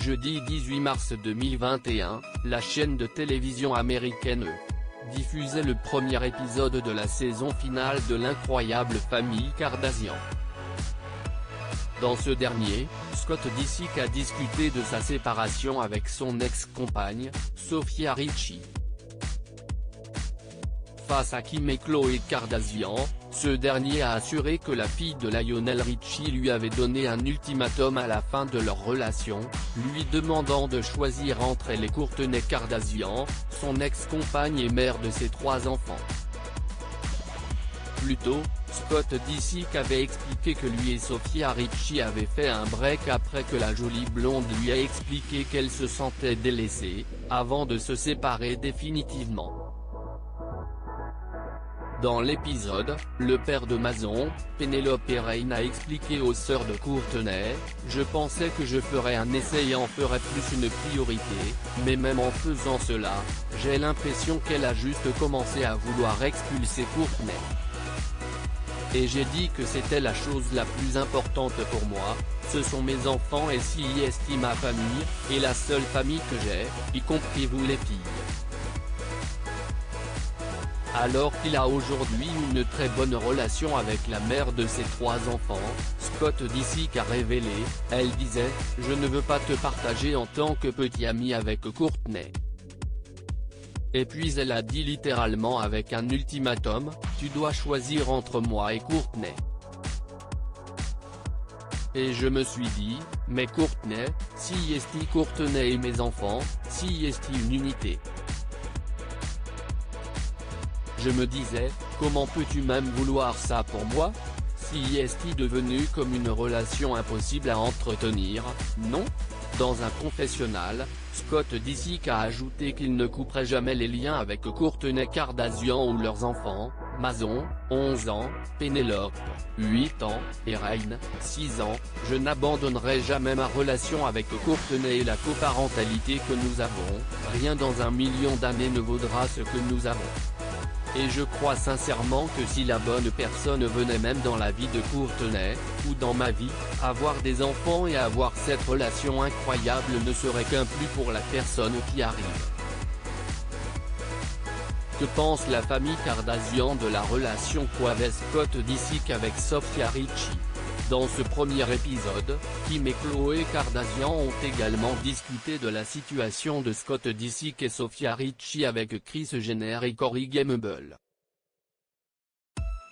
Jeudi 18 mars 2021, la chaîne de télévision américaine diffusait le premier épisode de la saison finale de l'incroyable famille Kardashian. Dans ce dernier, Scott Disick a discuté de sa séparation avec son ex-compagne, Sofia Richie. Face à Kim et Khloé Kardashian, ce dernier a assuré que la fille de Lionel Richie lui avait donné un ultimatum à la fin de leur relation, lui demandant de choisir entre les Kourtney Kardashian, son ex-compagne et mère de ses 3 enfants. Plus tôt, Scott Disick avait expliqué que lui et Sofia Richie avaient fait un break après que la jolie blonde lui a expliqué qu'elle se sentait délaissée, avant de se séparer définitivement. Dans l'épisode, le père de Mason, Penelope Reign a expliqué aux sœurs de Kourtney: « Je pensais que je ferais un essai et en ferais plus une priorité, mais même en faisant cela, j'ai l'impression qu'elle a juste commencé à vouloir expulser Kourtney. Et j'ai dit que c'était la chose la plus importante pour moi, ce sont mes enfants et CIST ma famille, et la seule famille que j'ai, y compris vous les filles. » Alors qu'il a aujourd'hui une très bonne relation avec la mère de ses 3 enfants, Scott Disick a révélé: « Elle disait, je ne veux pas te partager en tant que petit ami avec Kourtney. Et puis elle a dit littéralement avec un ultimatum, tu dois choisir entre moi et Kourtney. Et je me suis dit, mais Kourtney, CIST Kourtney et mes enfants, CIST une unité. Je me disais, comment peux-tu même vouloir ça pour moi? CIST devenu comme une relation impossible à entretenir, non ?» Dans un confessionnal, Scott Disick a ajouté qu'il ne couperait jamais les liens avec Kourtney Kardashian ou leurs enfants, Mason, 11 ans, Penelope, 8 ans, et Reign, 6 ans, « Je n'abandonnerai jamais ma relation avec Kourtney et la coparentalité que nous avons, rien dans un million d'années ne vaudra ce que nous avons. Et je crois sincèrement que si la bonne personne venait même dans la vie de Kourtney, ou dans ma vie, avoir des enfants et avoir cette relation incroyable ne serait qu'un plus pour la personne qui arrive. » Que pense la famille Kardashian de la relation qu'avait Scott Disick avec Sofia Richie? Dans ce premier épisode, Kim et Khloé Kardashian ont également discuté de la situation de Scott Disick et Sofia Richie avec Kris Jenner et Corey Gamble.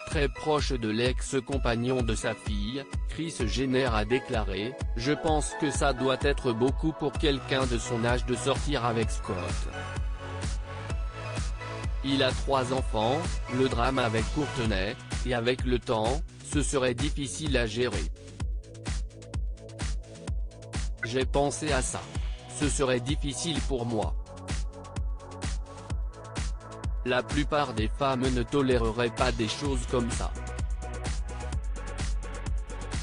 Très proche de l'ex-compagnon de sa fille, Kris Jenner a déclaré: « Je pense que ça doit être beaucoup pour quelqu'un de son âge de sortir avec Scott. Il a 3 enfants, le drame avec Kourtney, et avec le temps, ce serait difficile à gérer. J'ai pensé à ça. Ce serait difficile pour moi. La plupart des femmes ne toléreraient pas des choses comme ça. »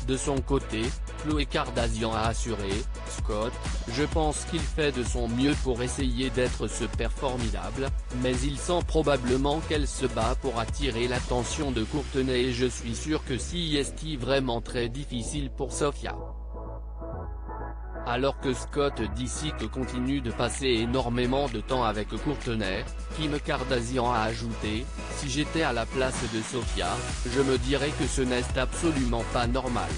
De son côté, Khloé Kardashian a assuré: « Scott, je pense qu'il fait de son mieux pour essayer d'être ce père formidable, mais il sent probablement qu'elle se bat pour attirer l'attention de Kourtney et je suis sûr que CIST vraiment très difficile pour Sofia. » Alors que Scott Disick continue de passer énormément de temps avec Kourtney, Kim Kardashian a ajouté: « Si j'étais à la place de Sofia, je me dirais que ce n'est absolument pas normal.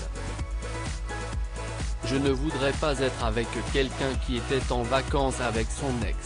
Je ne voudrais pas être avec quelqu'un qui était en vacances avec son ex.